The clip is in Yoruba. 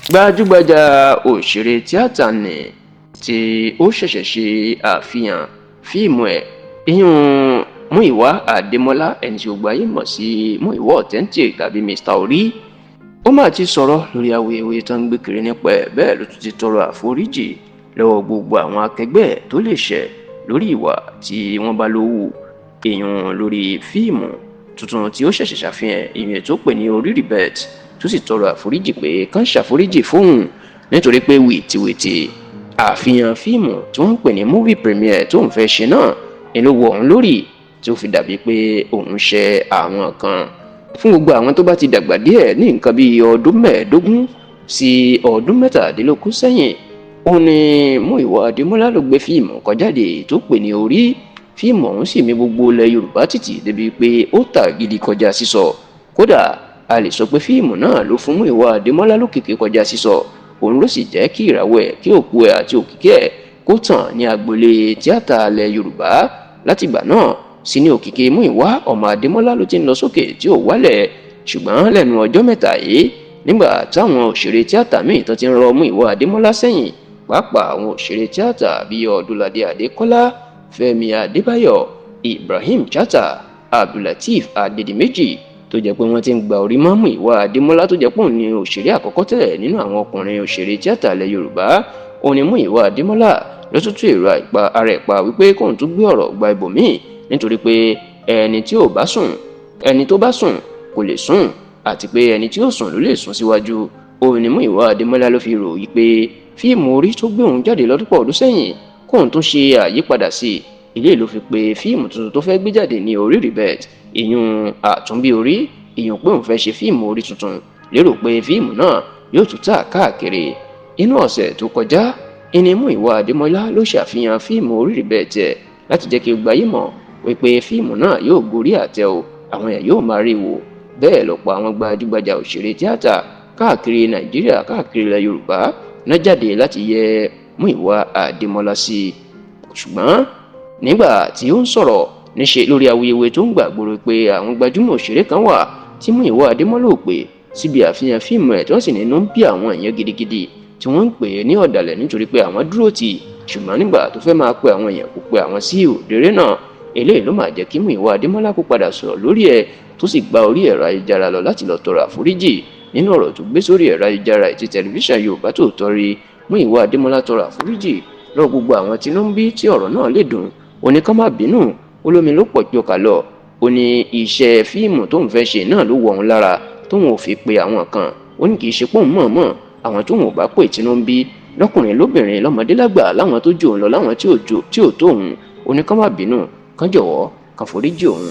gbajúgbajà òṣèré tíátà nì tí ó ṣẹ̀ṣẹ̀ ṣe àfihàn fíìmù ẹ̀ ìyún Múyìwá Adémọ́lá ẹni tí gbogbo ayé mọ̀ sí Múyìwá Authentic tàbí Mr Orí ó mà ti sọ̀rọ̀ lórí awuyewuye tó ń gbé kiri nípa ẹ̀ bẹ́ẹ̀ ló tún ti tọrọ àforíjì lọ́wọ́ gbogbo àwọn akẹgbẹ́ ẹ̀ tó lè ṣẹ̀ lórí ìwà tí wọ́n bá ló hù ìyún lórí fíìmù tuntun tí ó ṣẹ̀ṣẹ̀ ṣàfihàn ìyẹn tó pè ní Orí Rebirth tó sì tọrọ àforíjì pé kán ṣàforíjì fóun nítorí pé wìtìwìtì àfihàn fíìmù tí wọ́n ń pè ní movie premiere tó ń fẹ́ ṣe náà ni ló wọ òun lórí tí ó fi dàbí pé òun ṣẹ̀ àwọn kan. Fún gbogbo àwọn tó bá ti dàgbà díẹ̀ ní nǹkan bíi ọdún 15 sí ọdún 17 sẹ́yìn òun ni Múyìwá Adémọ́lá ló gbé fíìmù kan jáde tó pè ní Orí. Fíìmù ọ̀hún sì mì gbogbo ilẹ̀ Yorùbá títì débi pé ó tà gidi kọjá sísọ. Kódà a lè sọ pé fíìmù náà ló fún Múyìwá Adémọ́lá lókìkí kọjá sísọ. Òun ló sì jẹ́ kí ìràwọ̀ ẹ̀ kí òkú ẹ̀ àti òkìkí ẹ̀ kó tàn ní agboolé tíátà ilẹ̀ Yorùbá. Látìgbà náà sí ní òkìkí Múyìwá ọmọ Adémọ́lá ló ti ń lọ sókè tí ò wálẹ̀. Ṣùgbọ́n lẹ́nu ọjọ́ mẹ́ta yìí nígbà táwọn òṣèré tíátà míì tó ti ń rọ Múyìwá Adémọ́lá sẹ́yìn pàápàá àwọn òṣèré tíátà bíi Ọdúnládé Adékọ́lá, Fẹ́mi Adébáyọ̀, Ibrahim Chatta, Abdulateef Adédìméjì tó jẹ́ pé wọ́n ti ń gba orí mọ́ Múyìwá Adémọ́lá tó jẹ́ pé òun ni òṣèré àkọ́kọ́ tẹ́lẹ̀ nínú àwọn ọkùnrin òṣèré tíátà ilẹ̀ Yorùbá. Òun ni Múyìwá Adémọ́lá ló tún tú èrò ara ẹ̀ pa wípé kóun tún gbé ọ̀rọ̀ gba ibòmíì nítorí pé ẹni tó bá sùn kò lè sùn àti pé ẹni tí ó sùn ló lè sùn síwájú. Òun ni Múyìwá Adémọ́lá ló fi rò yí pé fíìmù Orí tó gbé òun jáde lọ́dún pọ̀ ọdún sẹ́yìn kóun tún ṣe àyípadà sí ilé ló fi pé fíìmù tuntun tó fẹ́ gbé jáde ní Orí Rebirth ìyún àtúnbí Orí ìyún pé òun fẹ́ ṣe fíìmù Orí tuntun lérò pé fíìmù náà yóò tún tà káàkiri. Inú ọ̀sẹ̀ tó kọjá ìní Múyìwá Adémọ́lá ló ṣàfihàn fíìmù Orí Rebirth ẹ̀ láti jẹ́ kí gbogbo ayé mọ̀ wípé fíìmù náà yóò gorí àtẹ o àwọn èèyàn yóò máa rí wò. Bẹ́ẹ̀ lọ́pọ̀ àwọn gbajúgbajà òṣèré tíátà káàkiri Nàìjíríà káàkiri ilẹ̀ Yorùbá náà jáde láti yẹ Múyìwá Adémọ́lá sí. Ṣùgbọ́n nígbà tí ó ń sọ̀rọ̀ níṣe lórí awuyewuye tó ń gbàgbóró pé àwọn gbajúmọ̀ òṣèré kan wà tí Múyìwá Adémọ́lá ò pè síbi àfihàn fíìmù ẹ̀ tó sì nínú ń bí àwọn èèyàn gidigidi tí wọ́n ń pè é ní ọ̀dàlẹ̀ nítorí pé àwọn dúró tì. Ṣùgbọ́n nígbà tó fẹ́ máa pe àwọn èèyàn kò pe àwọn sí òdèrè náà. Eléyìí ló máa jẹ́ kí Múyìwá Adémọ́lá kó padà sọ̀rọ̀ lórí ẹ̀ tó sì gba orí ẹ̀rọ ayélujára lọ láti lọ tọrọ àforíjì. Nínú ọ̀rọ̀ tó gbé sórí ẹ̀rọ ayélujára ti tẹlifíṣàn Yorùbá Tòótọ́ Rí, Múyìwá Adémọ́lá tọrọ àforíjì lọ́wọ́ gbogbo àwọn tí ló ń bí tí ọ̀rọ̀ náà lè dùn. Ó ní kán má bínú, olómi ló pọ̀ jọkà lọ. Ó ní iṣẹ́ fíìmù tóun fẹ́ ṣe náà ló wọ̀ òun lára tóun ò fi pe àwọn kan. Ó ní kì í ṣe pé òun mọ̀ọ́mọ̀ àwọn tóun ò bá pè tí ló ń bí lọ́kùnrin lóbìnrin lọ́mọdé lágbà láwọn tó jù òun lọ láwọn tí ò tó òun. Ó ní kán má bínú, kán jọ̀wọ́ kán foríjì òun.